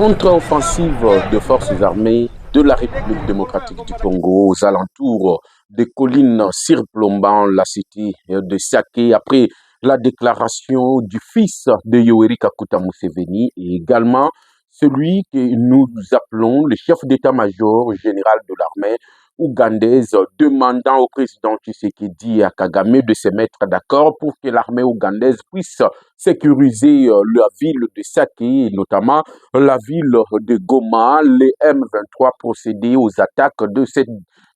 contre-offensive des forces armées de la République démocratique du Congo aux alentours des collines surplombant la cité de Saké après la déclaration du fils de Yoweri Kaguta Museveni et également celui que nous appelons le chef d'état-major général de l'armée ougandaise demandant au président Tshisekedi et à Kagame de se mettre d'accord pour que l'armée ougandaise puisse sécuriser la ville de Saké et notamment la ville de Goma. Les M23 procédaient aux attaques de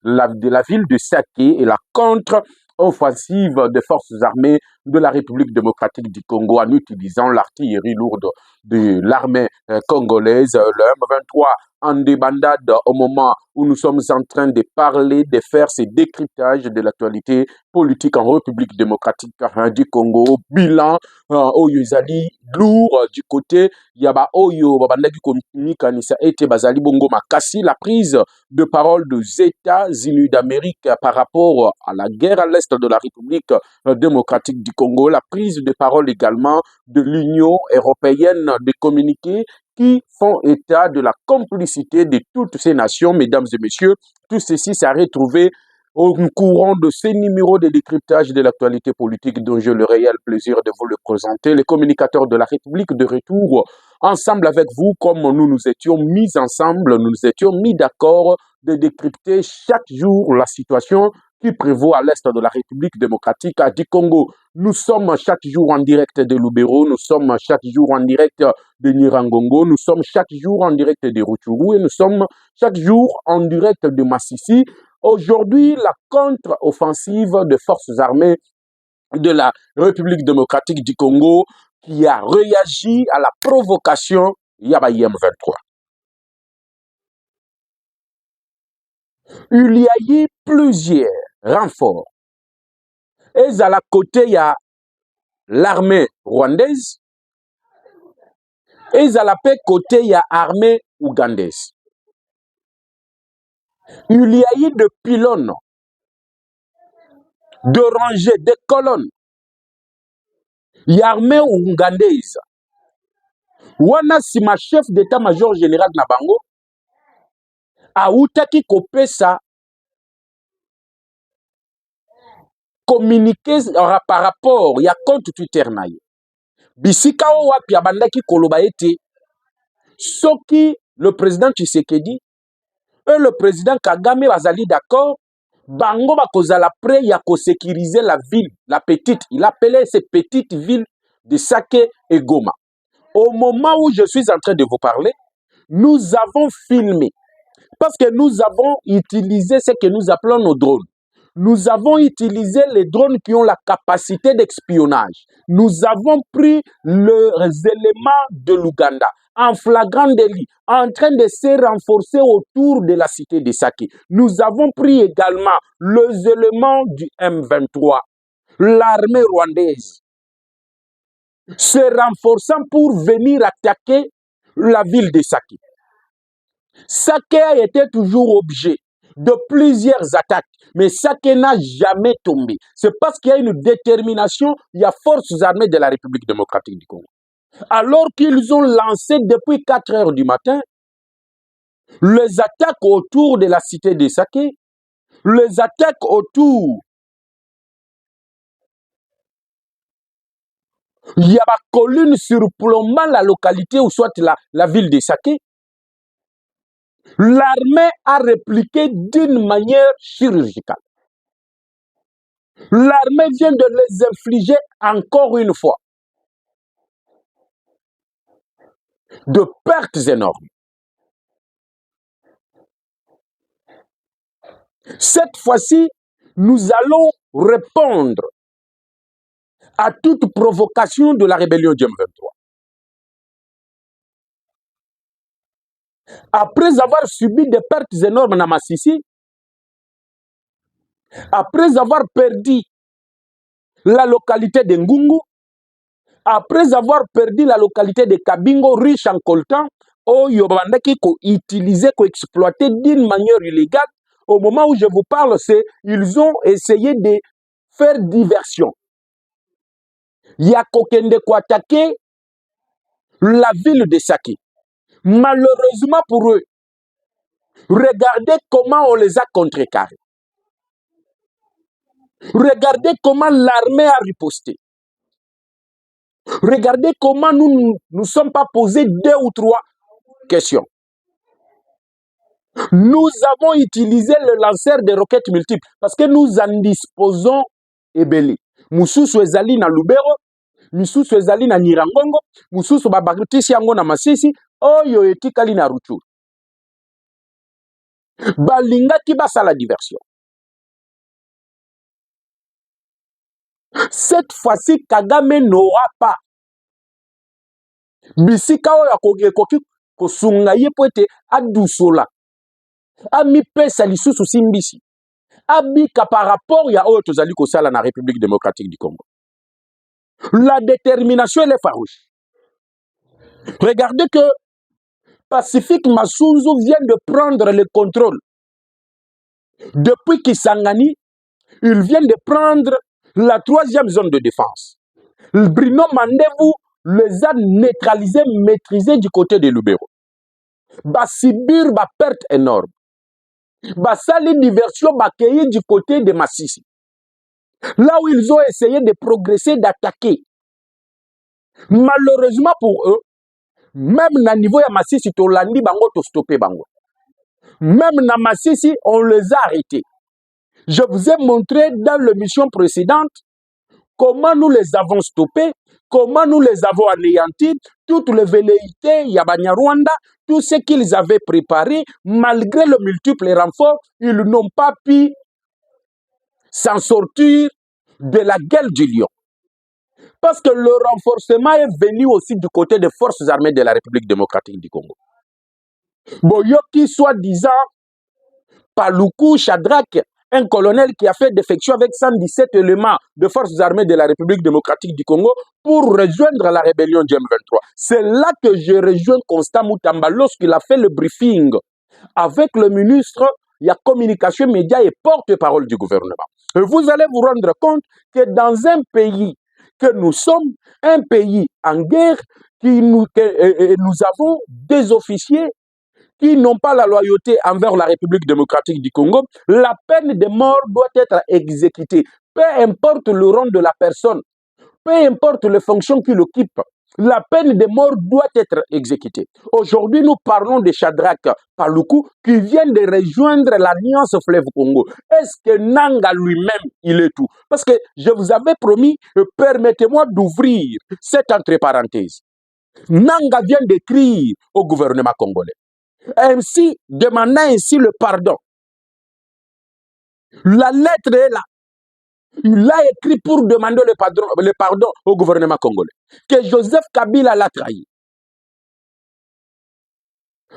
la ville de Saké et la contre-offensive des forces armées de la République démocratique du Congo en utilisant l'artillerie lourde de l'armée congolaise, le M23 en débandade au moment où nous sommes en train de parler, de faire ces décryptages de l'actualité politique en République démocratique du Congo. Bilan Oyo ezali lourd du côté Yaba Oyo babandaki komikanisa ete bazali bongo makasi. La prise de parole des États-Unis d'Amérique par rapport à la guerre à l'est de la République démocratique du Congo, la prise de parole également de l'Union européenne, des communiqués qui font état de la complicité de toutes ces nations, mesdames et messieurs. Tout ceci s'est retrouvé au courant de ces numéros de décryptage de l'actualité politique dont j'ai le réel plaisir de vous le présenter. Les communicateurs de la République de retour ensemble avec vous, comme nous nous étions mis ensemble, nous nous étions mis d'accord de décrypter chaque jour la situation qui prévaut à l'est de la République démocratique du Congo. Nous sommes chaque jour en direct de Lubero, nous sommes chaque jour en direct de Nirangongo, nous sommes chaque jour en direct de Rutshuru et nous sommes chaque jour en direct de Massissi. Aujourd'hui, la contre-offensive des forces armées de la République démocratique du Congo qui a réagi à la provocation Yabayem 23. Il y a eu plusieurs renforts. Et à la côté, il y a l'armée rwandaise. Et à la côté, il y a l'armée ougandaise. Il y a eu des pylônes, de rangées, de colonnes. Il y a l'armée ougandaise. Wana sima chef d'état-major général Nabango a outaki kopesa communiqué par rapport ya compte Twitter na ye. Bisika o wapi abandaki koloba ete soki le président Tshisekedi et le président Kagame bazali d'accord, bango bakozala prêt ya ko sécuriser la ville, la petite, il appelait ces petites villes de Saké et Goma. Au moment où je suis en train de vous parler, nous avons filmé parce que nous avons utilisé ce que nous appelons nos drones. Nous avons utilisé les drones qui ont la capacité d'espionnage. Nous avons pris les éléments de l'Ouganda en flagrant délit, en train de se renforcer autour de la cité de Saké. Nous avons pris également les éléments du M23, l'armée rwandaise, se renforçant pour venir attaquer la ville de Saké. Saké a été toujours objet de plusieurs attaques, mais Saké n'a jamais tombé. C'est parce qu'il y a une détermination, il y a forces armées de la République démocratique du Congo. Alors qu'ils ont lancé depuis 4 heures du matin les attaques autour de la cité de Saké, les attaques autour, il y a ma colline surplombant la localité ou soit la ville de Saké. L'armée a répliqué d'une manière chirurgicale. L'armée vient de les infliger encore une fois de pertes énormes. Cette fois-ci, nous allons répondre à toute provocation de la rébellion du M23. Après avoir subi des pertes énormes dans Massissi, après avoir perdu la localité de Ngungu, après avoir perdu la localité de Kabingo, riche en coltan, Oyo bandaki ko utiliser, ko exploiter d'une manière illégale. Au moment où je vous parle, ils ont essayé de faire diversion. Il y a kokende ko attaquer la ville de Saké. Malheureusement pour eux, regardez comment on les a contrecarrés. Regardez comment l'armée a riposté. Regardez comment nous ne sommes pas posés 2 ou 3 questions. Nous avons utilisé le lanceur de roquettes multiples parce que nous en disposons ebele. Mususu ezali na Lubero, misusu ezali na Nyiragongo, mususu babakutisi yango na Masisi, oyo etikali na Rutshuru. Balingaki basala diversion. Cette fois-ci, Kagame n'aura pas bisika oyo ekoki kosunga ye po ete adusola amipesa lisusu simbisi abika par rapport ya oyo tozali kosala na République démocratique du Congo. La détermination elle est farouche. Regardez que Pacifique Massunzu vient de prendre le contrôle. Depuis Kisangani, il vient de prendre la 3e zone de défense. Bruno Mandevu les a neutralisés, maîtrisés du côté de Lubero. Basibir ba perte énorme. Basali diversion bakeye du côté de Masisi. Là où ils ont essayé de progresser, d'attaquer. Malheureusement pour eux, même na niveau ya Masisi tolandi bango to stopper bango. Même na Masisi, on les a arrêtés. Je vous ai montré dans l'émission précédente comment nous les avons stoppés, comment nous les avons anéantis, toutes les velléités Yabanya-Rwanda, tout ce qu'ils avaient préparé, malgré le multiple renfort, ils n'ont pas pu s'en sortir de la gueule du lion. Parce que le renforcement est venu aussi du côté des forces armées de la République démocratique du Congo. Boyoki, soi-disant, Paluku, Shadrach, un colonel qui a fait défection avec 117 éléments de forces armées de la République démocratique du Congo pour rejoindre la rébellion du M23. C'est là que je rejoins Constant Moutamba lorsqu'il a fait le briefing avec le ministre de la communication, médias et porte-parole du gouvernement. Et vous allez vous rendre compte que dans un pays que nous sommes, un pays en guerre, nous avons des officiers qui n'ont pas la loyauté envers la République démocratique du Congo, la peine de mort doit être exécutée. Peu importe le rang de la personne, peu importe les fonctions qu'il occupe, la peine de mort doit être exécutée. Aujourd'hui, nous parlons de Shadrach Paluku qui vient de rejoindre l'Alliance Fleuve Congo. Est-ce que Nanga lui-même, il est tout? Parce que je vous avais promis, permettez-moi d'ouvrir cette entre parenthèses. Nanga vient d'écrire au gouvernement congolais. Ainsi, demandant ainsi le pardon. La lettre est là. Il a écrit pour demander le pardon au gouvernement congolais. Que Joseph Kabila l'a trahi.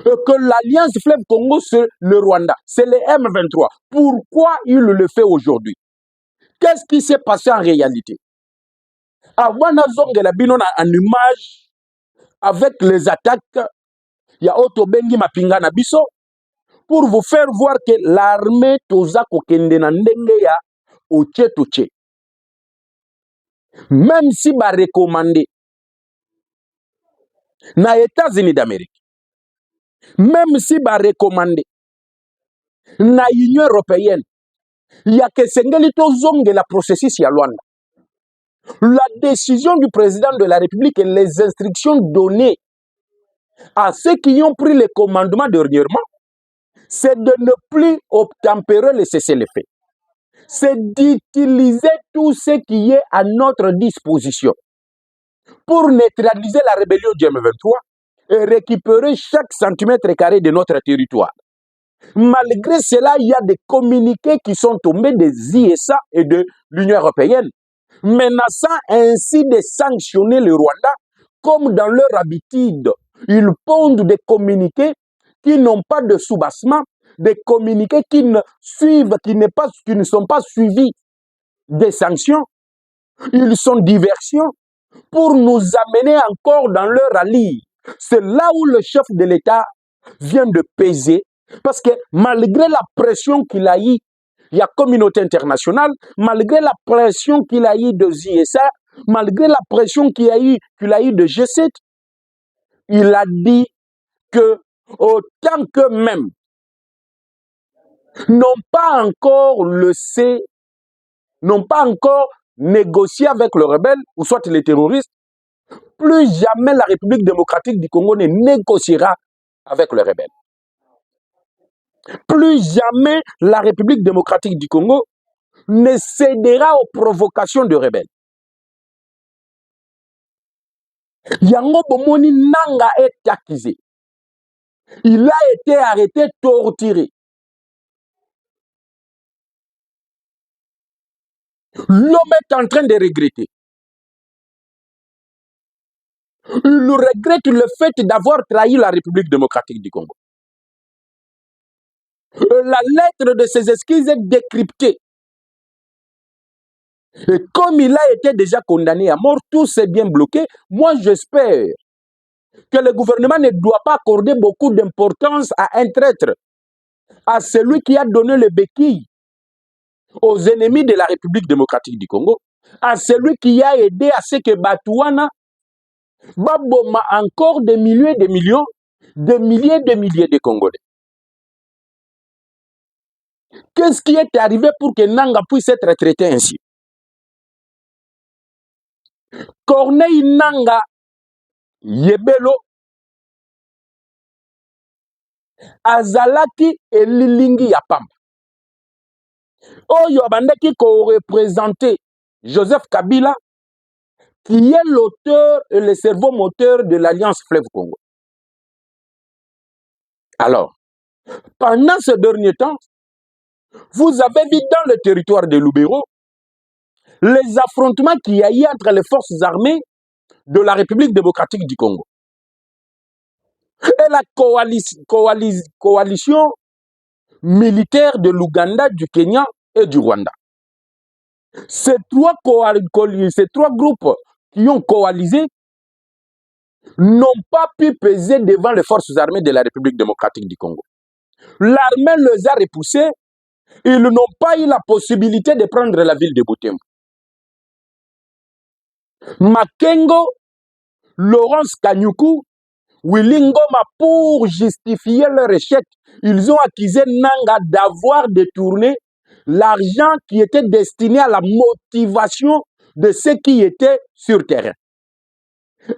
Que l'Alliance Fleuve Congo, c'est le Rwanda. C'est le M23. Pourquoi il le fait aujourd'hui? Qu'est-ce qui s'est passé en réalité? Avant Nazongela Bino en image avec les attaques, il y a Otobengi Mapinga na biso pour vous faire voir que l'armée toza kokende na ndenge ya oche. Même si ba recommandé na États-Unis d'Amérique, même si ba recommandé na Union européenne, il y a que sengeli tozonge la processus ya Luanda. La décision du président de la République et les instructions données à ceux qui ont pris les commandements dernièrement, c'est de ne plus obtempérer le cessez-le-feu. C'est d'utiliser tout ce qui est à notre disposition pour neutraliser la rébellion du M23 et récupérer chaque centimètre carré de notre territoire. Malgré cela, il y a des communiqués qui sont tombés des ISA et de l'Union européenne, menaçant ainsi de sanctionner le Rwanda, comme dans leur habitude. Ils pondent des communiqués qui n'ont pas de soubassement, des communiqués qui ne sont pas suivis des sanctions. Ils sont diversions pour nous amener encore dans leur allié. C'est là où le chef de l'État vient de peser, parce que malgré la pression qu'il a eue, il y a communauté internationale, malgré la pression qu'il a eue de ISA, malgré la pression qu'il a eue de G7, il a dit que autant que même n'ont pas encore n'ont pas encore négocié avec le rebelle, ou soit les terroristes, plus jamais la République démocratique du Congo ne négociera avec le rebelle. Plus jamais la République démocratique du Congo ne cédera aux provocations de rebelles. Yango Bomoni Nanga est accusé. Il a été arrêté, torturé. L'homme est en train de regretter. Il regrette le fait d'avoir trahi la République démocratique du Congo. La lettre de ses excuses est décryptée. Et comme il a été déjà condamné à mort, tout s'est bien bloqué. Moi, j'espère que le gouvernement ne doit pas accorder beaucoup d'importance à un traître, à celui qui a donné le béquille aux ennemis de la République démocratique du Congo, à celui qui a aidé à ce que Batouana baboma encore des milliers de millions, des milliers de milliers de Congolais. Qu'est-ce qui est arrivé pour que Nanga puisse être traité ainsi? Corneille Nanga Yebelo azalaki elilingi ya pamba. Oyo abandaki ko-représenter Joseph Kabila, qui est l'auteur et le cerveau moteur de l'Alliance Fleuve Congo. Alors, pendant ce dernier temps, vous avez vu dans le territoire de Lubero les affrontements qu'il y a eu entre les forces armées de la République démocratique du Congo et la coalition militaire de l'Ouganda, du Kenya et du Rwanda. Ces trois groupes qui ont coalisé n'ont pas pu peser devant les forces armées de la République démocratique du Congo. L'armée les a repoussés, ils n'ont pas eu la possibilité de prendre la ville de Butembo. Makengo, Laurence Kanyuku, Willy Ngoma, pour justifier leur échec, ils ont accusé Nanga d'avoir détourné l'argent qui était destiné à la motivation de ceux qui étaient sur terrain.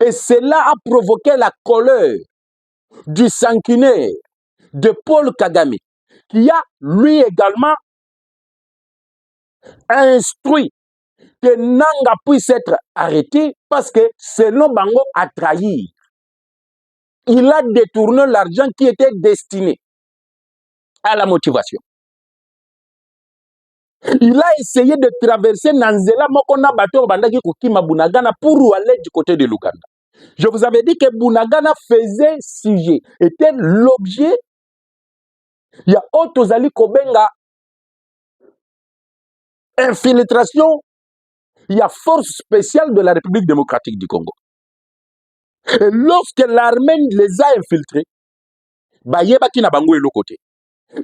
Et cela a provoqué la colère du sanguinaire de Paul Kagame, qui a lui également instruit que Nanga puisse être arrêté parce que selon Bango a trahi. Il a détourné l'argent qui était destiné à la motivation. Il a essayé de traverser Nanzela Mokona Bato Bandaki Kukima Bunagana pour aller du côté de l'Ouganda. Je vous avais dit que Bunagana faisait sujet, était l'objet. Il y a Otozali Kobenga, infiltration, il y a force spéciale de la République démocratique du Congo. Et lorsque l'armée les a infiltrés,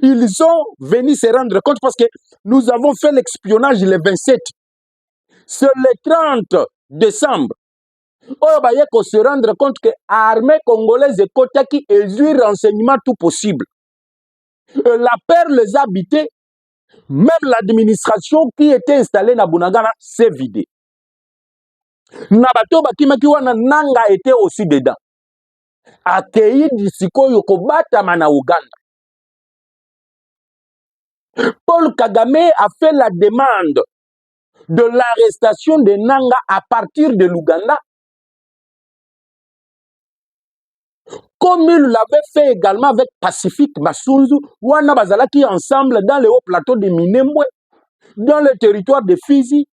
ils ont venu se rendre compte parce que nous avons fait l'espionnage le 27. C'est le 30 décembre. On va se rendre compte que l'armée congolaise est côté qui exige renseignement tout possible. La peur les a habités. Même l'administration qui était installée na Bunagana s'est vidée. Nabato Bakimaki wana Nanga était aussi dedans. Accueilli disiko yokobata mana Uganda. Paul Kagame a fait la demande de l'arrestation de Nanga à partir de l'Ouganda, comme il l'avait fait également avec Pacifique Massunzu, wana bazalaki ensemble dans le haut plateau de Minembwe, dans le territoire de Fizi,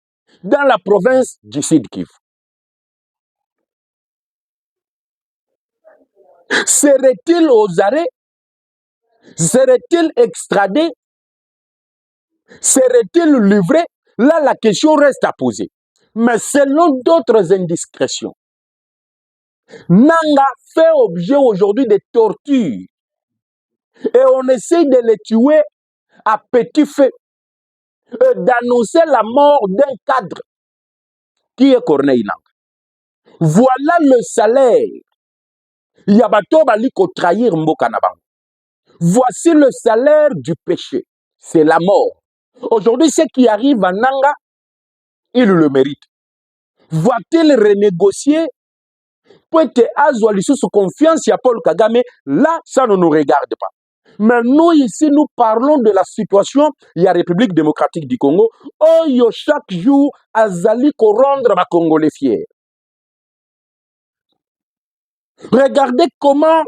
dans la province du Sud Kivu. Serait-il aux arrêts? Serait-il extradé? Serait-il livré? Là, la question reste à poser. Mais selon d'autres indiscrétions, Nanga fait objet aujourd'hui de tortures. Et on essaye de le tuer à petit feu, d'annoncer la mort d'un cadre qui est Corneille Nanga. Voilà le salaire Yabato baliko trahir mboka na bango. Voici le salaire du péché, c'est la mort. Aujourd'hui, ce qui arrive à Nanga, il le mérite. Va-t-il renégocier? Peut-être azwa sous confiance à Paul Kagame? Là, ça ne nous regarde pas. Mais nous, ici, nous parlons de la situation, il y a République démocratique du Congo, où chaque jour, azali ko rendre ma Congolais fiers. Regardez comment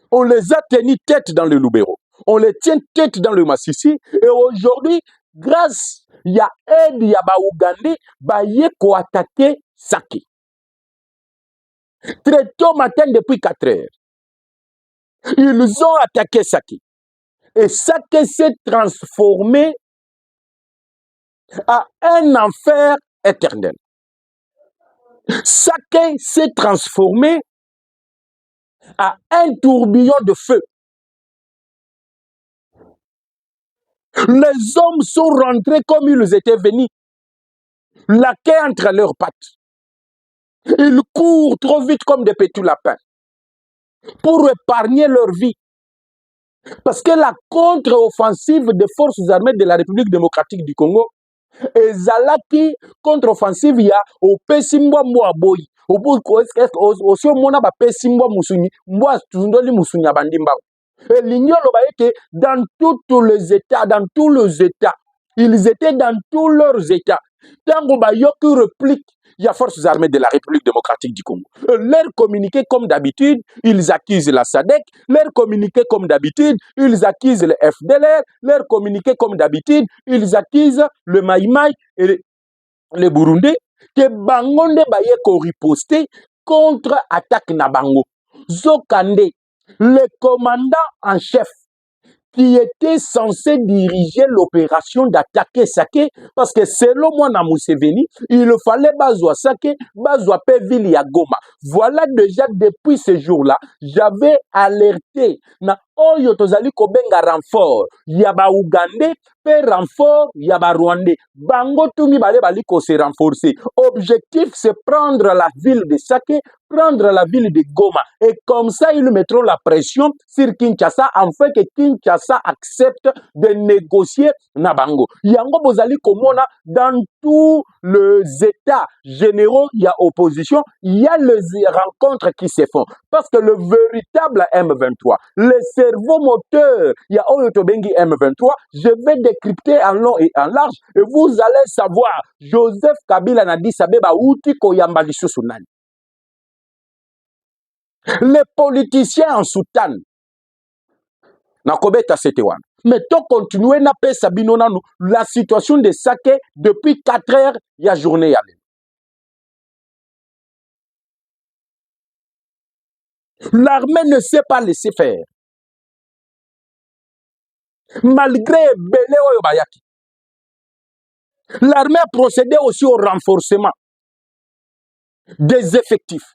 on les a tenus tête dans le Lubero. On les tient tête dans le Massissi. Et aujourd'hui, grâce, il y a aide, il y a Ougandais, il ko attaquer Saki. Très tôt matin, depuis 4 heures, ils ont attaqué Saki. Et Saki s'est transformé à un enfer éternel. Saki s'est transformé à un tourbillon de feu. Les hommes sont rentrés comme ils étaient venus, la queue entre leurs pattes. Ils courent trop vite comme des petits lapins pour épargner leur vie. Parce que la contre-offensive des forces armées de la République démocratique du Congo, ezalaki contre-offensive ya opesi mbwa mbwa boyi. Aussi mona ba pesi mbwa musuni, mbwa tundoli musuni ya bandimba. Et l'ignore que dans tous les États, ils étaient dans tous leurs États. Tango ba yoki réplique, il y a forces armées de la République démocratique du Congo. Leur communiqué comme d'habitude, ils accusent la SADC. Leur communiqué comme d'habitude, ils accusent le FDLR. Leur communiqué comme d'habitude, ils accusent le Maïmaï et le Burundais. Que Bangonde ba yeko riposter contre attaque na bango. Zokande, le commandant en chef qui était censé diriger l'opération d'attaquer Sake, parce que selon moi, na Museveni, il fallait bazwa Sake, bazwa Peville ya Goma. Voilà déjà depuis ce jour-là, j'avais alerté na oyo tozali kobenga renfort, yaba Ougandais, pe renfort, yaba Rwandais. Bango tumi bale bali ko se renforcer. Objectif, c'est prendre la ville de Sake, prendre la ville de Goma. Et comme ça, ils mettront la pression sur Kinshasa, afin que Kinshasa accepte de négocier Nabango. Yango bozali komona, dans tous les états généraux, il y a opposition, il y a les rencontres qui se font. Parce que le véritable M23, le cerveau moteur, il y a Oyotobengi M23, je vais décrypter en long et en large, et vous allez savoir, Joseph Kabila n'a dit Sabeba Outi Koyamba Lissusunani. Les politiciens en soutane. Nakobeta Setewan. Mais to continuer na pe sabino nanu la situation de Sake depuis 4 heures ya journée yale. L'armée ne sait pas laisser faire. Malgré Belé Oyobayaki. L'armée a procédé aussi au renforcement des effectifs.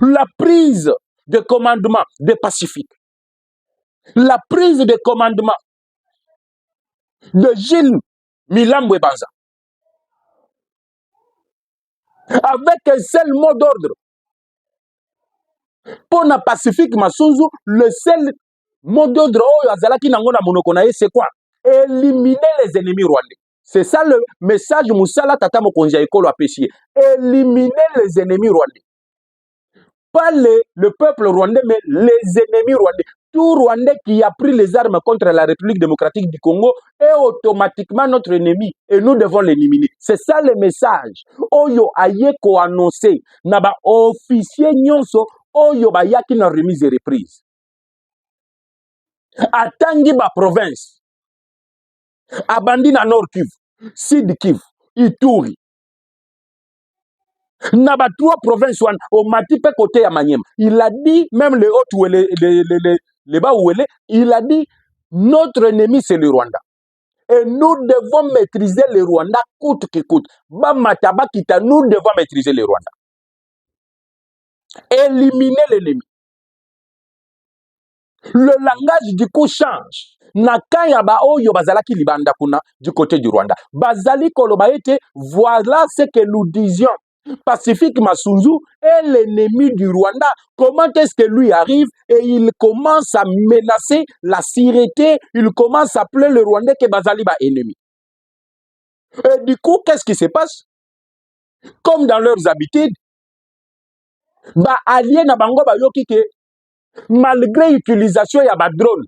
La prise de commandement des Pacifiques. La prise de commandement de Gilles Milambwe Banza. Avec un seul mot d'ordre. Pour la Pacifique Masunzu, le seul mot d'ordre, c'est quoi? Éliminer les ennemis rwandais. C'est ça le message Moussala Tata Mokonja Ekolo a péché. Éliminer les ennemis rwandais. Pas le peuple rwandais, mais les ennemis rwandais. Tout Rwandais qui a pris les armes contre la République démocratique du Congo est automatiquement notre ennemi et nous devons l'éliminer. C'est ça le message. Oyo ayeko annoncé. Naba officier nyonso oyo bayaki na remise et reprise. Atangi ba province. Abandi na Nord Kivu, Sud Kivu, Ituri. Naba 3 provinces au Matipe côté à Maniema. Il a dit, même les autres, les bas où il a dit, notre ennemi c'est le Rwanda. Et nous devons maîtriser le Rwanda coûte que coûte. Bamataba kita, nous devons maîtriser le Rwanda. Éliminer l'ennemi. Le langage du coup change. Nakaya ba oyo bazalaki libanda kuna du côté du Rwanda. Bazali koloba ete, voilà ce que nous disions. Pacifique Massunzu est l'ennemi du Rwanda. Comment est-ce que lui arrive et il commence à menacer la sûreté, il commence à appeler le Rwandais que Bazali ba ennemi. Et du coup, qu'est-ce qui se passe? Comme dans leurs habitudes, ba alliés na bango ba yoki ke malgré l'utilisation ya ba drone.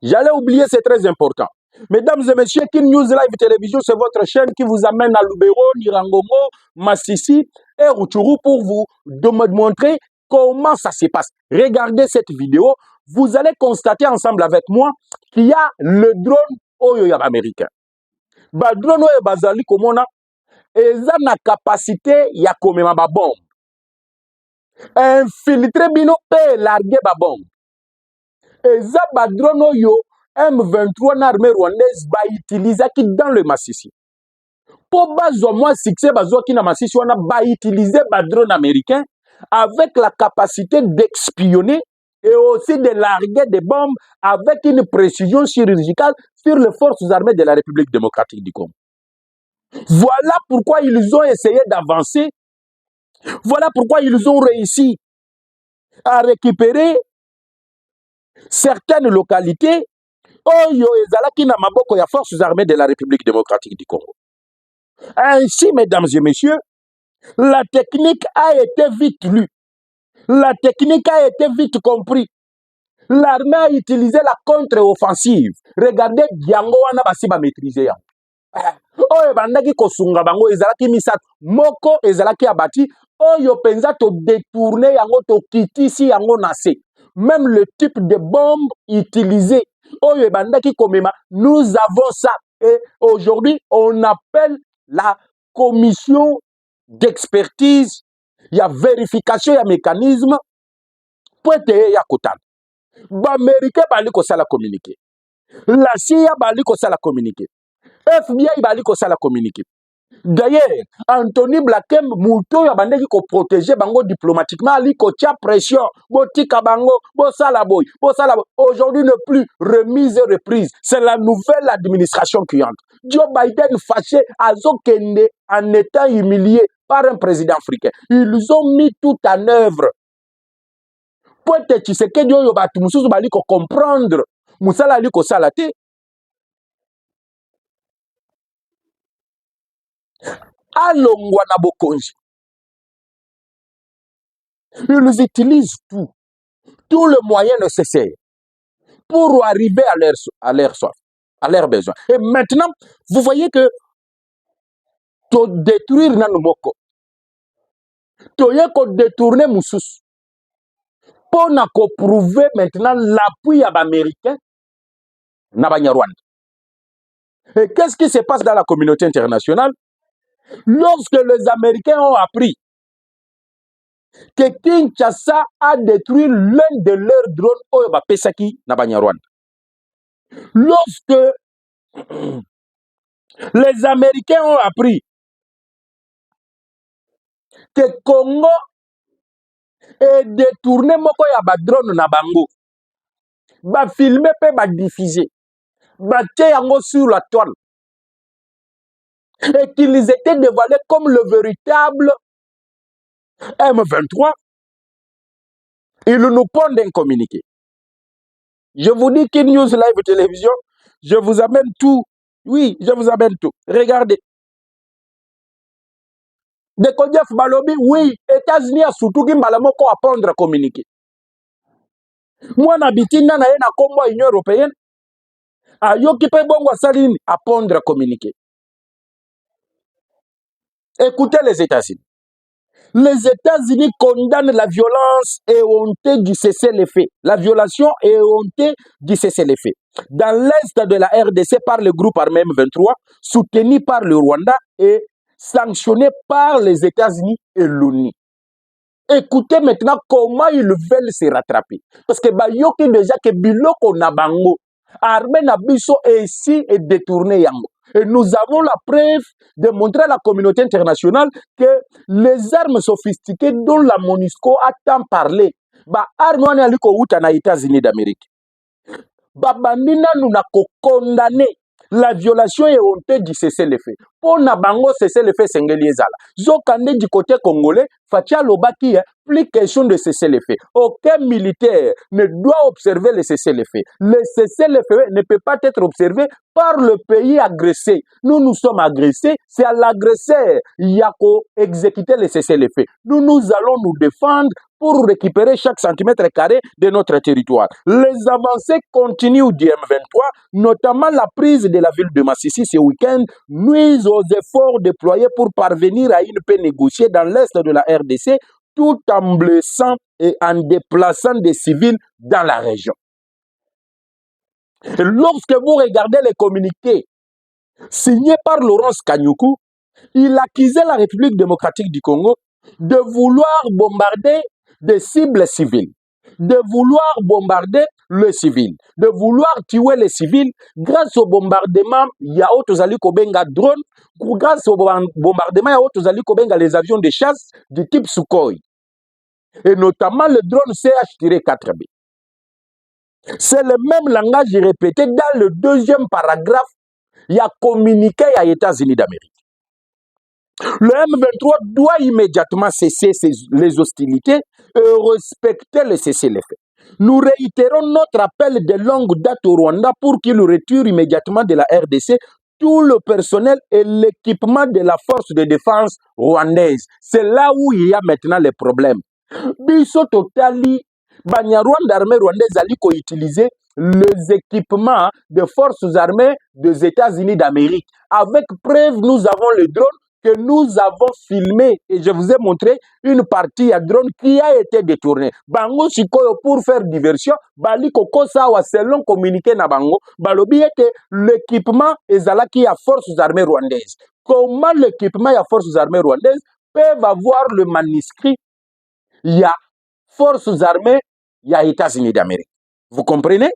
J'allais oublier, c'est très important. Mesdames et messieurs, Kin News Live Télévision, c'est votre chaîne qui vous amène à Lubero, Nirangongo, Massissi et Rutshuru pour vous montrer comment ça se passe. Regardez cette vidéo, vous allez constater ensemble avec moi qu'il y a le drone Oyo américain. Ba drone Oyo bazali komona, eza na capacité ya komema ba bombe. Infiltrer bino pe larguer ba bombe. Eza ba drone Oyo M23 na armée rwandaise ba utiliser qui dans le Massissi. Pour bazo moi succès bazo qui na Massissi on a ba utiliser ba drone américain avec la capacité d'espionner et aussi de larguer des bombes avec une précision chirurgicale sur les forces armées de la République démocratique du Congo. Voilà pourquoi ils ont essayé d'avancer. Voilà pourquoi ils ont réussi à récupérer certaines localités. Oyo ezalaki na maboko ya forces armées de la République démocratique du Congo. Ainsi, mesdames et messieurs, la technique a été vite lue. La technique a été vite comprise. L'armée a utilisé la contre-offensive. Regardez, Diango wana basi ba maîtriser ya. Oyo bandaki kosunga bango ezalaki misato. Moko ezalaki abati. Oyo penza to détourner yango to kitisi yango nase. Même le type de bombe utilisée. Oyo bandaki komema. Nous avons ça. Et aujourd'hui, on appelle la commission d'expertise. Il y a vérification, il y a mécanisme. Pour être ya kotan. L'Américain bali ko sala communiquer. La CIA bali ko sala communiquer. FBI bali ko sala communiquer. D'ailleurs, Anthony Blakem muto ya bandeki ko protéger bango diplomatiquement ali ko tia pression botika bango bo sala boy. Aujourd'hui ne plus remise et reprise, c'est la nouvelle administration qui entre. Joe Biden fâché azokende en étant humilié par un président africain. Ils ont mis tout en œuvre. Peut-être que c'est que Dieu va tout bali ko comprendre musala ali ko sala te. Alongwa na bokonzi. Ils utilisent tous les moyens nécessaires pour arriver à leur soif, à leurs besoins. Et maintenant, vous voyez que to détruire nanomoko, to ye ko détourner moussous, pour na ko prouver maintenant l'appui à l'Américain na Banyarwanda. Et qu'est-ce qui se passe dans la communauté internationale? Lorsque les Américains ont appris que Kinshasa a détruit l'un de leurs drones Oyo Pesaki na Banyarwanda. Lorsque les Américains ont appris que Congo est détourné moko ya ba drone na bango, ba filmer pe ba diffuser, ba tie yango sur la toile, et qu'ils étaient dévoilés comme le véritable M23, ils nous pondent un communiqué. Je vous dis Kin News Live Télévision, je vous amène tout. Oui, je vous amène tout. Regardez. De Kodjef Balobi, oui, États-Unis a surtout qui malamoko à prendre à communiquer. Moi, n'habitina na yena kombo Union européenne, a yokipe bongo saline à prendre à communiquer. Écoutez les États-Unis. Les États-Unis condamnent la violence éhontée du cessez-le-feu. La violation éhontée du cessez-le-feu. Dans l'est de la RDC par le groupe armé M23, soutenu par le Rwanda et sanctionné par les États-Unis et l'ONU. Écoutez maintenant comment ils veulent se rattraper. Parce que Bayoki déjà que Biloko Nabango, armée Nabiso est ici et détourné Yango. Et nous avons la preuve de montrer à la communauté internationale que les armes sophistiquées dont la MONUSCO a tant parlé, armes wana liko uta na États-Unis d'Amérique. Babandina nous n'a condamné la violation est honteuse du cessez-le-feu. Pour na bango cessez-le-feu sengeli ezala. Zokande du côté congolais, Fatia Lobaki, plus question de cessez-le-feu. Aucun militaire ne doit observer le cessez-le-feu. Le cessez-le-feu ne peut pas être observé par le pays agressé. Nous sommes agressés, c'est à l'agresseur Yako exécuter le cessez-le-feu. Nous allons nous défendre pour récupérer chaque centimètre carré de notre territoire. Les avancées continuent du M23, notamment la prise de la ville de Massissi ce week-end, nuisent aux efforts déployés pour parvenir à une paix négociée dans l'est de la RDC, tout en blessant et en déplaçant des civils dans la région. Et lorsque vous regardez les communiqués signés par Laurence Kanyuku, il accusait la République démocratique du Congo de vouloir bombarder des cibles civiles, de vouloir bombarder le civil, de vouloir tuer les civils grâce au bombardement, il y a Otozali Kobenga drone, grâce au bombardement, il y a Otozali Kobenga les avions de chasse du type Sukhoi, et notamment le drone CH-4B. C'est le même langage répété dans le deuxième paragraphe, il y a communiqué à États-Unis d'Amérique. Le M23 doit immédiatement cesser les hostilités et respecter le cessez-le-feu. Nous réitérons notre appel de longue date au Rwanda pour qu'il retire immédiatement de la RDC tout le personnel et l'équipement de la force de défense rwandaise. C'est là où il y a maintenant les problèmes. Biso Totali, Banyarwanda armée rwandaise a utiliser les équipements de forces armées des États-Unis d'Amérique. Avec preuve, nous avons le drone que nous avons filmé et je vous ai montré une partie à drone qui a été détournée. Bango Sikoyo pour faire diversion, Bali Koko Sawa selon communiqué na Bango, Balobi était l'équipement ezalaki à forces armées rwandaises. Comment l'équipement à forces armées rwandaises peuvent avoir le manuscrit? Il y a forces armées, il y a États-Unis d'Amérique. Vous comprenez?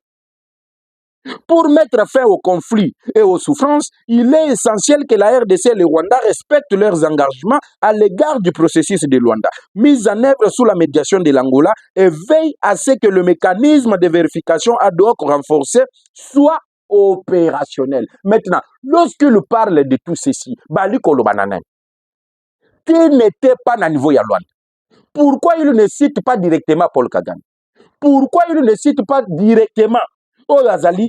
Pour mettre fin au conflit et aux souffrances, il est essentiel que la RDC et le Rwanda respectent leurs engagements à l'égard du processus de Luanda, mis en œuvre sous la médiation de l'Angola, et veillent à ce que le mécanisme de vérification ad hoc renforcé soit opérationnel. Maintenant, lorsqu'il parle de tout ceci, qui n'était pas à niveau de Luanda, pourquoi il ne cite pas directement Paul Kagame? Pourquoi il ne cite pas directement Oyazali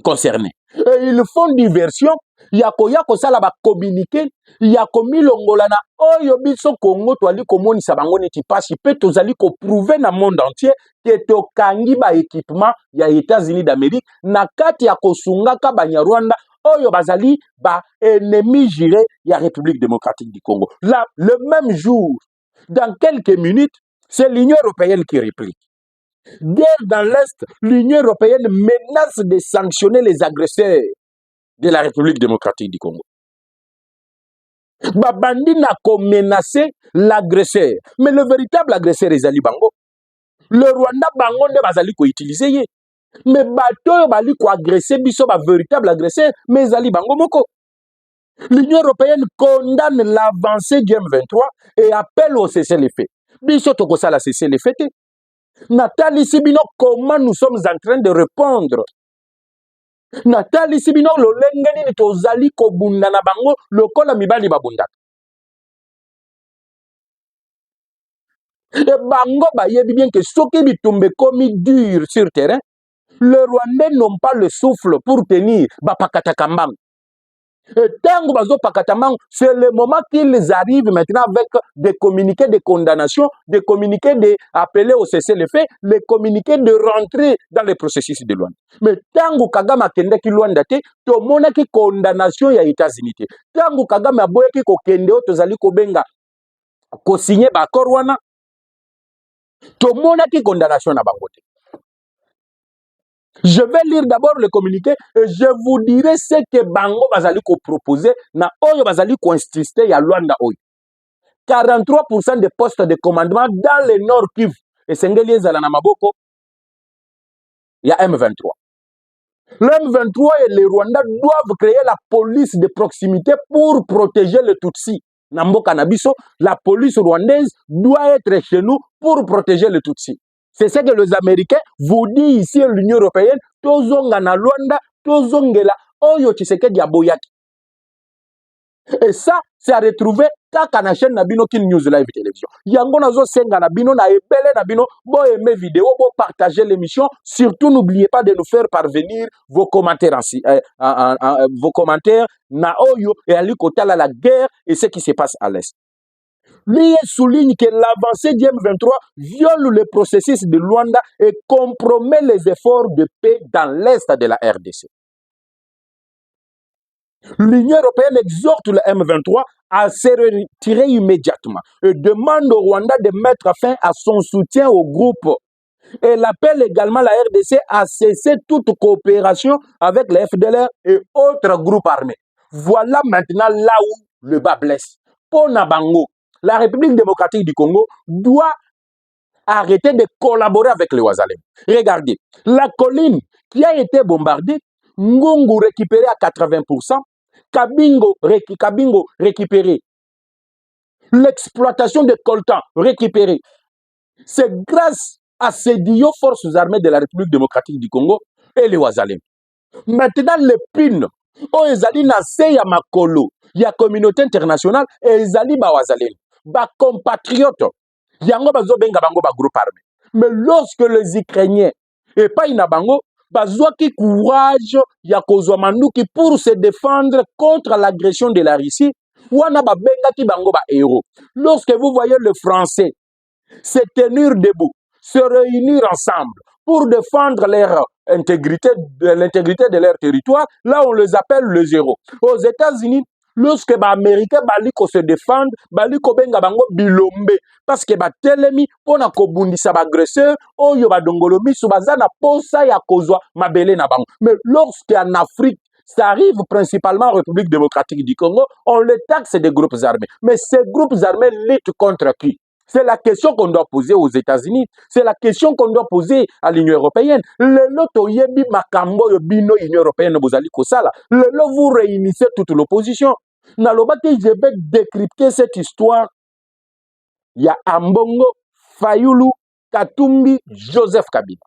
concernés? Et ils font diversion, yako sala ba communiquer, yako milongolana oyo biso Congo toali komonisa bango neti pasi pe tozali ko prouver na monde entier que tokangi ba équipement ya États-Unis d'Amérique na kati ya kosungaka Banyarwanda oyo bazali ba ennemi juré ya République démocratique du Congo. Là, le même jour, dans quelques minutes, c'est l'Union européenne qui réplique. Guerre dans l'Est, l'Union européenne menace de sanctionner les agresseurs de la République démocratique du Congo. Babandi n'a qu'à menacer l'agresseur. Mais le véritable agresseur est Ali Bango. Le Rwanda Bango ne va pas utiliser. Mais bateau va agresser, biso ba véritable agresseur, mais Ali Bango Moko. L'Union européenne condamne l'avancée du M23 et appelle au cessez-le-feu. Biso tokosa la cessez-le-feu. Nathalie Sibino, comment nous sommes en train de répondre? Nathalie Sibino, le lengeni ni tozali ko bunda na bango, le kola mibali babunda. Et bango ba yebi bien que soki bitumbe komi dur sur terrain, les Rwandais n'ont pas le souffle pour tenir Bapakata Kambang. Et tango bazo pakatamang, c'est le moment qu'ils arrivent maintenant avec des communiqués de condamnation, des communiqués d'appeler au cessez-le-feu, les communiqués de rentrer dans le processus de Luanda. Mais tango Kagame akende ki Luanda te, to mona ki condamnation ya États-Unis te. Tango Kagame aboye ki ko kende o tozali ko benga ko signer ba accord wana, to mona ki condamnation na bango te. Je vais lire d'abord le communiqué et je vous dirai ce que Bango Bazali ko proposer na Oyo Bazali ko insister ya Luanda Oyo. 43% des postes de commandement dans le Nord Kivu et Sengeli Zala na Maboko, il y a M23. Le M23 et le Rwanda doivent créer la police de proximité pour protéger les Tutsis. Namboka Nabiso, la police rwandaise doit être chez nous pour protéger les Tutsis. C'est ce que les Américains vous disent ici à l'Union européenne, tozonga na Luanda, tozongela oyo Tshisekedi aboyaki. Et ça, c'est à retrouver kaka na chaîne Nabino Kin News Live Télévision. Yango nazo senga Nabino na ebele Nabino, bo aimer vidéo, bo partager l'émission. Surtout n'oubliez pas de nous faire parvenir vos commentaires vos commentaires na oyo et ali kotala la guerre et ce qui se passe à l'est. Lui souligne que l'avancée du M23 viole le processus de Luanda et compromet les efforts de paix dans l'est de la RDC. L'Union européenne exhorte le M23 à se retirer immédiatement et demande au Rwanda de mettre fin à son soutien au groupe. Elle appelle également la RDC à cesser toute coopération avec les FDLR et autres groupes armés. Voilà maintenant là où le bas blesse. Pour Nabango, la République démocratique du Congo doit arrêter de collaborer avec les Ouazalem. Regardez, la colline qui a été bombardée, Ngungu récupéré à 80%, Kabingo récupéré, l'exploitation de coltan récupérée. C'est grâce à ces deux forces armées de la République démocratique du Congo et les Ouazalem. Maintenant, les pines, ezali na se ya makolo, ya communauté internationale, ezali ba Ouazalem, ba compatriotes, yango bazo benga bango ba groupe armé. Mais lorsque les Ukrainiens et pas inabango, bazwaki courage ya kozwa manduki pour se défendre contre l'agression de la Russie, wana ba bengaki bango ba héros. Lorsque vous voyez les Français se tenir debout, se réunir ensemble pour défendre leur intégrité, l'intégrité de leur territoire, là on les appelle les héros. Aux États-Unis, lorsque les Américains baliko se défendent, baliko benga bango bilombe, parce que batelemi pona kobundisa bagresseur, oyo badongolomi subazana posa ya kozwa mabele na bango. Mais lorsqu'en Afrique, ça arrive principalement en République démocratique du Congo, on les taxe des groupes armés. Mais ces groupes armés luttent contre qui? C'est la question qu'on doit poser aux États-Unis. C'est la question qu'on doit poser à l'Union européenne. Le loto yebi makambo yobino Union européenne bozali kosala. Le lot vous réunissez toute l'opposition. Nalobaki je vais décrypter cette histoire. Il y a Ambongo, Fayulu, Katumbi, Joseph Kabila,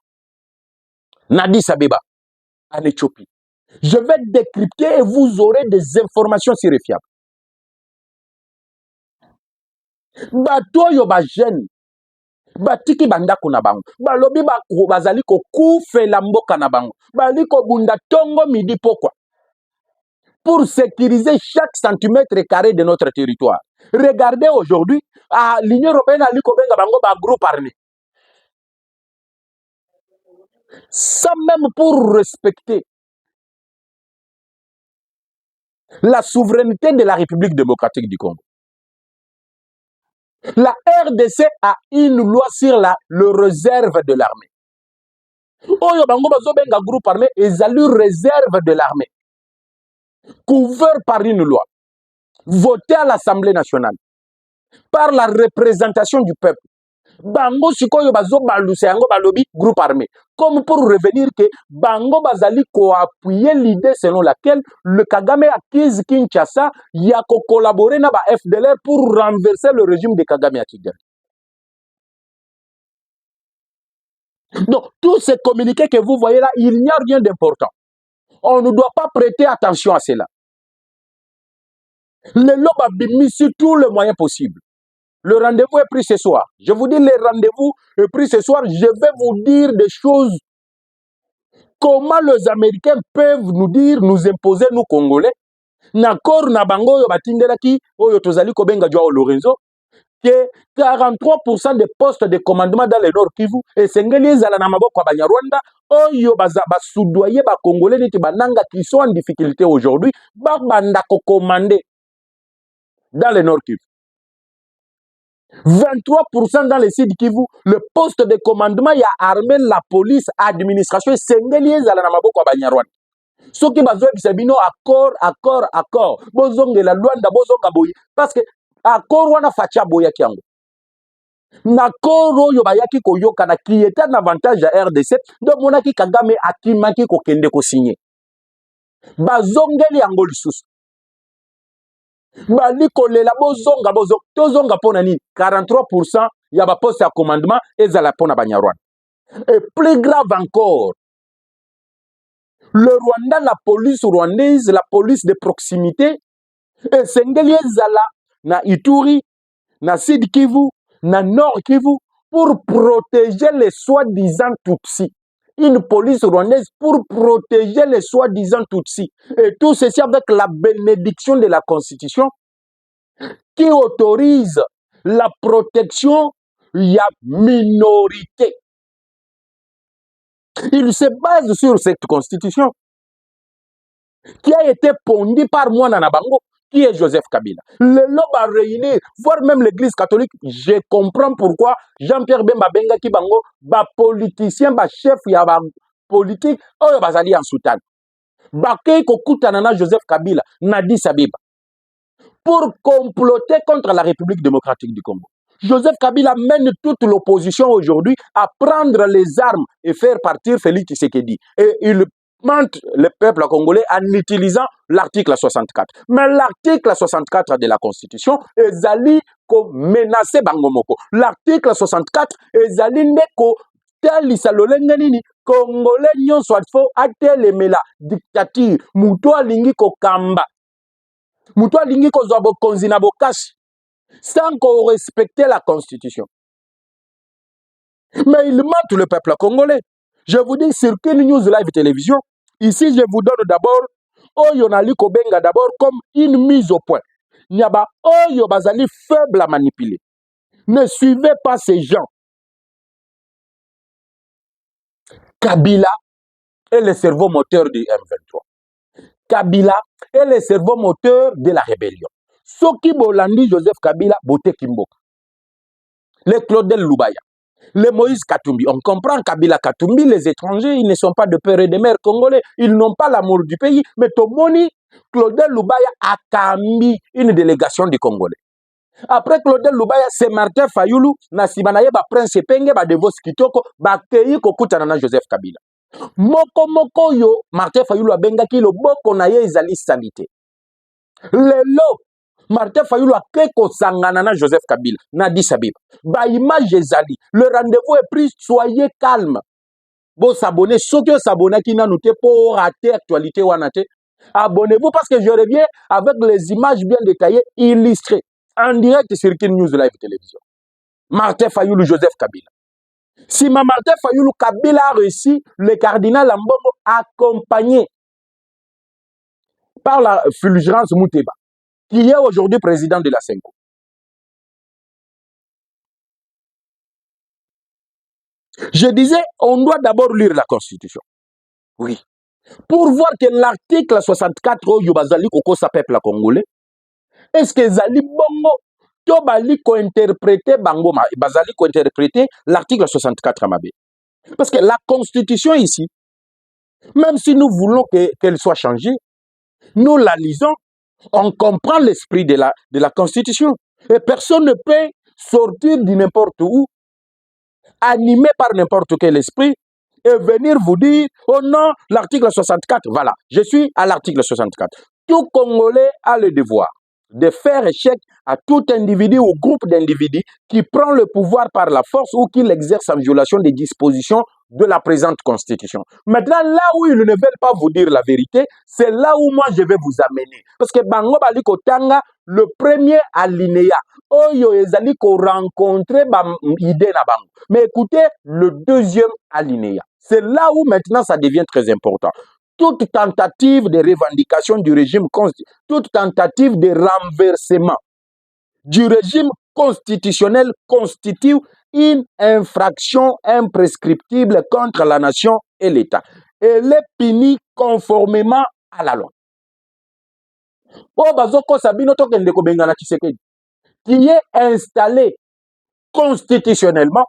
Addis Abeba, en Éthiopie. Je vais décrypter et vous aurez des informations vérifiables. Bato yo ba jeune batiki bandako na bango balobi bazali kokufela mboka na bango bali kobunda tongo midi pokwa pour sécuriser chaque centimètre carré de notre territoire. Regardez aujourd'hui, l'Union européenne a benga bango ba groupe armé. Ça même pour respecter la souveraineté de la République démocratique du Congo. La RDC a une loi sur le réserve de l'armée. Oyo bango bazo benga groupe armé ezali réserve de l'armée. Couvert par une loi, votée à l'Assemblée nationale, par la représentation du peuple. Bango sikoyo bazo baluse yango balobi groupe armé. Comme pour revenir que bango bazali ko appuyer l'idée selon laquelle le Kagame accuse Kinshasa ya ko collaborer na ba FDLR pour renverser le régime de Kagame à Kigali. Donc, tous ces communiqués que vous voyez là, il n'y a rien d'important. On ne doit pas prêter attention à cela. Le lob a mis sur tous les moyens possibles. Le rendez-vous est pris ce soir. Je vous dis, le rendez-vous est pris ce soir. Je vais vous dire des choses. Comment les Américains peuvent nous dire, nous imposer, nous Congolais. Nakor na bango yo batindelaki oyo tozali kobenga Joao Lorenzo que 43% des postes de commandement dans le Nord Kivu et sengeli ezala na maboko ya Banyarwanda oyo basoudoyer ba Congolais neti bananga qui sont en difficulté aujourd'hui banda ko commander dans le Nord Kivu. 23% dans le Sud Kivu, le poste de commandement y a armé la police, administration et sengeli ezala na maboko ya Banyarwanda. Ce qui bazo bisabino accord. Bozonge la Luanda bozonga boyi parce que accord wana facha boya kiango. Na koro yo bayaki koyoka na qui était un avantage à RDC donc monaki Kagame akimaki ko kende ko signer. Bazongeli yango lisusu. Bali kolela bozonga tozonga pona nini 43% ya ba poste à commandement ezala pona Banyarwanda. Et plus grave encore, Le Rwanda, la police rwandaise, la police de proximité, et Sengeli Zala, na Ituri, na Sud Kivu, na Nord Kivu, pour protéger les soi-disant Tutsis. Une police rwandaise pour protéger les soi-disant Tutsis. Et tout ceci avec la bénédiction de la Constitution qui autorise la protection, il y a minorité. Il se base sur cette Constitution qui a été pondue par Mwana Nabango, qui est Joseph Kabila. Le lobe a réuni, voire même l'Église catholique. Je comprends pourquoi Jean-Pierre Bemba Benga Kibango, politicien, chef, il y a politique, oh, bazali en soutane. Bakei Kokutanana Joseph Kabila, Nadi Sabiba, pour comploter contre la République démocratique du Congo. Joseph Kabila mène toute l'opposition aujourd'hui à prendre les armes et faire partir Félix Tshisekedi. Et il mente le peuple congolais en utilisant l'article 64. Mais l'article 64 de la Constitution ezali ko menacer Bangomoko. L'article 64 ezali ndeko telisa lolenge nini Congolais nyonso fo atelemela dictature. Muto alingi ko kamba. Muto alingi ko zwa bokonzi na bokashi sans qu'on respecte la Constitution. Mais il ment le peuple congolais. Je vous dis sur Kin News Live Télévision, ici je vous donne d'abord Oyo Nali Kobenga d'abord comme une mise au point. Nyaba Oyo Bazali faible à manipuler. Ne suivez pas ces gens. Kabila est le cerveau moteur du M23. Kabila est le cerveau moteur de la rébellion. Soki Bolandi Joseph Kabila, Bote Kimboka. Le Claudel Lubaya. Le Moïse Katumbi. On comprend Kabila Katumbi, les étrangers, ils ne sont pas de père et de mère congolais. Ils n'ont pas l'amour du pays. Mais Tomoni, Claudel Lubaya a cambi une délégation du Congolais. Après Claudel Lubaya, c'est Martin Fayulu, Nasimanaye, Prince Penge, Devos Kitoko, Kei Kokutana Joseph Kabila. Moko yo, Martin Fayulu a benga ki lo boko na ye ezali salite. Lelo, Martin Fayulu a keko sangana na Joseph Kabila, na Addis Abeba. Ba image ezali. Le rendez-vous est pris, soyez calme. Bon s'abonner, ceux qui s'abonnent qui n'a noté pour rater actualité ou anaté. Abonnez-vous parce que je reviens avec les images bien détaillées, illustrées, en direct sur Kin News Live Télévision. Martin Fayulu, Joseph Kabila. Si Martin Fayulu Kabila a réussi, le cardinal Ambongo accompagné par la Fulgence Mouteba, qui est aujourd'hui président de la Senko. Je disais, on doit d'abord lire la Constitution. Oui. Pour voir que l'article 64 au Bazali Koko sa peuple congolais, est-ce que Zali Bongo, Tobali ko interpréter Bangoma, Bazali ko interpréter l'article 64 à Mabé. Parce que la Constitution ici, même si nous voulons qu'elle soit changée, nous la lisons, on comprend l'esprit de la Constitution. Et personne ne peut sortir de n'importe où, animé par n'importe quel esprit, et venir vous dire, oh non, l'article 64, voilà, je suis à l'article 64. Tout Congolais a le devoir de faire échec à tout individu ou groupe d'individus qui prend le pouvoir par la force ou qui l'exerce en violation des dispositions de la présente Constitution. Maintenant, là où ils ne veulent pas vous dire la vérité, c'est là où moi je vais vous amener. Parce que Bango Baliko Tanga, le premier alinéa, Oyo Ezaliko rencontrer idée na bango. Mais écoutez, le deuxième alinéa, c'est là où maintenant ça devient très important. Toute tentative de revendication du régime toute tentative de renversement du régime constitutionnel constitue une infraction imprescriptible contre la nation et l'État. Elle est punie conformément à la loi. Qui est installé constitutionnellement,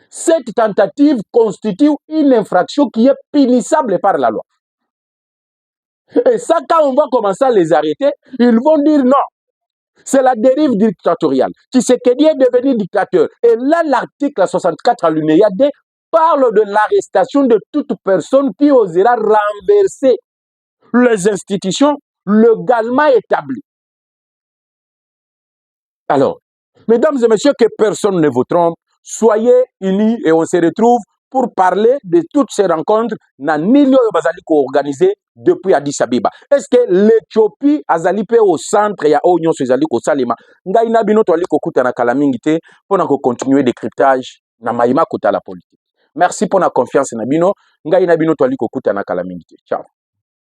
cette tentative constitue une infraction qui est punissable par la loi. Et ça, quand on va commencer à les arrêter, ils vont dire non. C'est la dérive dictatoriale. Tshisekedi est devenu dictateur. Et là, l'article 64 alinéa D parle de l'arrestation de toute personne qui osera renverser les institutions légalement établies. Alors, mesdames et messieurs, que personne ne vous trompe, soyez unis et on se retrouve pour parler de toutes ces rencontres na nini oyo bazali organisé depuis Addis Abeba. Est-ce que l'Éthiopie azali pe au centre ya oyo nyonso ezali kosalema? Ngai na bino toali kokuta na kala mingi te pona ko continuer décryptage na mayima kota la politique. Merci pour la confiance na bino. Ngai na bino toali kokuta na kala mingi te. Ciao.